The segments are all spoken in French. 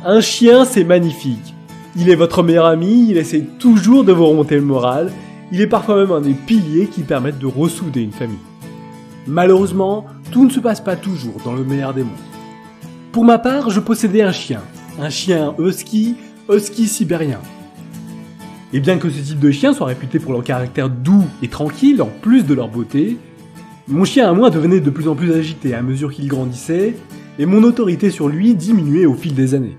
Un chien, c'est magnifique. Il est votre meilleur ami, il essaie toujours de vous remonter le moral, il est parfois même un des piliers qui permettent de ressouder une famille. Malheureusement, tout ne se passe pas toujours dans le meilleur des mondes. Pour ma part, je possédais un chien husky sibérien. Et bien que ce type de chien soit réputé pour leur caractère doux et tranquille, en plus de leur beauté, mon chien à moi devenait de plus en plus agité à mesure qu'il grandissait, et mon autorité sur lui diminuait au fil des années.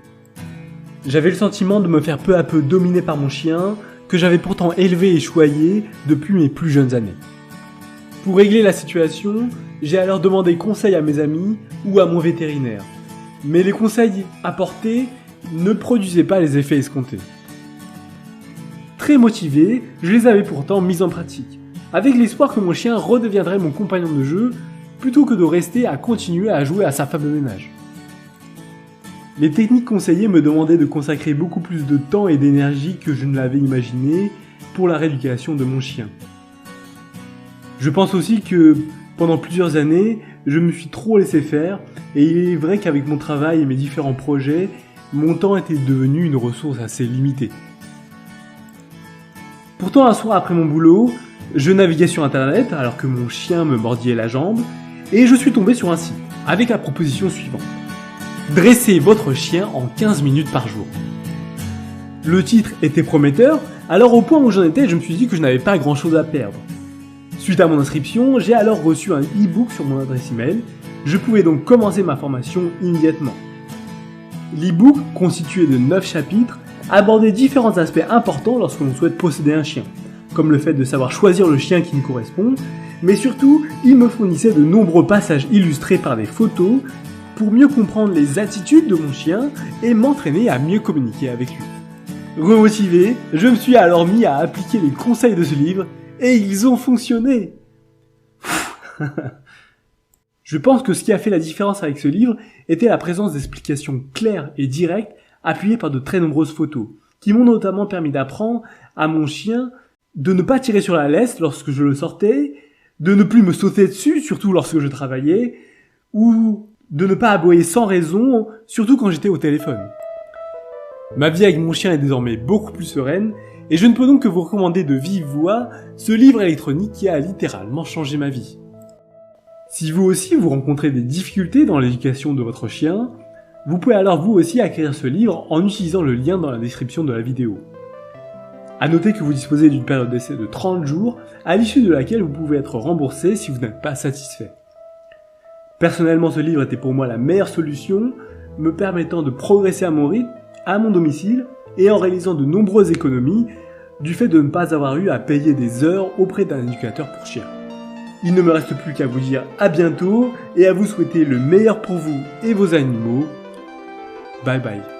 J'avais le sentiment de me faire peu à peu dominer par mon chien, que j'avais pourtant élevé et choyé depuis mes plus jeunes années. Pour régler la situation, j'ai alors demandé conseil à mes amis ou à mon vétérinaire. Mais les conseils apportés ne produisaient pas les effets escomptés. Très motivé, je les avais pourtant mis en pratique, avec l'espoir que mon chien redeviendrait mon compagnon de jeu, plutôt que de rester à continuer à jouer à sa femme de ménage. Les techniques conseillées me demandaient de consacrer beaucoup plus de temps et d'énergie que je ne l'avais imaginé pour la rééducation de mon chien. Je pense aussi que, pendant plusieurs années, je me suis trop laissé faire, et il est vrai qu'avec mon travail et mes différents projets, mon temps était devenu une ressource assez limitée. Pourtant, un soir après mon boulot, je naviguais sur internet alors que mon chien me mordillait la jambe, et je suis tombé sur un site, avec la proposition suivante. Dressez votre chien en 15 minutes par jour. Le titre était prometteur, alors au point où j'en étais, je me suis dit que je n'avais pas grand chose à perdre. Suite à mon inscription, j'ai alors reçu un e-book sur mon adresse email. Je pouvais donc commencer ma formation immédiatement. L'e-book, constitué de 9 chapitres, abordait différents aspects importants lorsque l'on souhaite posséder un chien, comme le fait de savoir choisir le chien qui nous correspond, mais surtout, il me fournissait de nombreux passages illustrés par des photos pour mieux comprendre les attitudes de mon chien et m'entraîner à mieux communiquer avec lui. Remotivé, je me suis alors mis à appliquer les conseils de ce livre et ils ont fonctionné. Je pense que ce qui a fait la différence avec ce livre était la présence d'explications claires et directes appuyées par de très nombreuses photos, qui m'ont notamment permis d'apprendre à mon chien de ne pas tirer sur la laisse lorsque je le sortais, de ne plus me sauter dessus, surtout lorsque je travaillais, ou de ne pas aboyer sans raison, surtout quand j'étais au téléphone. Ma vie avec mon chien est désormais beaucoup plus sereine, et je ne peux donc que vous recommander de vive voix ce livre électronique qui a littéralement changé ma vie. Si vous aussi vous rencontrez des difficultés dans l'éducation de votre chien, vous pouvez alors vous aussi acquérir ce livre en utilisant le lien dans la description de la vidéo. A noter que vous disposez d'une période d'essai de 30 jours, à l'issue de laquelle vous pouvez être remboursé si vous n'êtes pas satisfait. Personnellement, ce livre était pour moi la meilleure solution, me permettant de progresser à mon rythme, à mon domicile, et en réalisant de nombreuses économies, du fait de ne pas avoir eu à payer des heures auprès d'un éducateur pour chien. Il ne me reste plus qu'à vous dire à bientôt, et à vous souhaiter le meilleur pour vous et vos animaux. Bye bye.